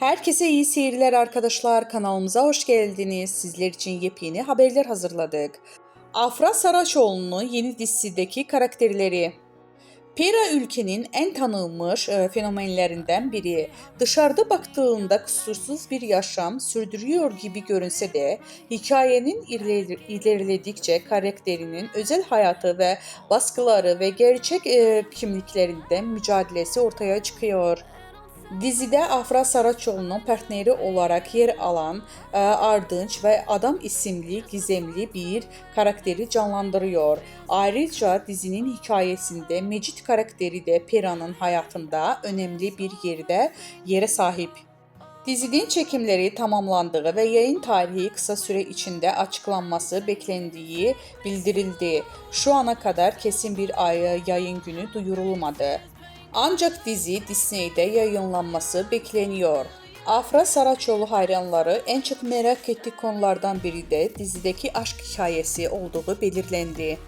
Herkese iyi seyirler arkadaşlar. Kanalımıza hoş geldiniz. Sizler için yepyeni haberler hazırladık. Afra Saraçoğlu'nun yeni dizisindeki karakterleri. Pera ülkenin en tanınmış fenomenlerinden biri. Dışarıda baktığında kusursuz bir yaşam sürdürüyor gibi görünse de hikayenin ilerledikçe karakterinin özel hayatı ve baskıları ve gerçek kimliklerinden mücadelesi ortaya çıkıyor. Dizide Afra Saraçoğlu'nun partneri olarak yer alan Ardınç ve Adam isimli gizemli bir karakteri canlandırıyor. Ayrıca dizinin hikayesinde Mecit karakteri de Pera'nın hayatında önemli bir yere sahip. Dizinin çekimleri tamamlandığı ve yayın tarihi kısa süre içinde açıklanması beklendiği bildirildi. Şu ana kadar kesin bir yayın günü duyurulmadı. Ancak dizi Disney'de yayınlanması bekleniyor. Afra Saraçoğlu hayranları en çok merak ettiği konulardan biri de dizideki aşk hikayesi olduğu belirlendi.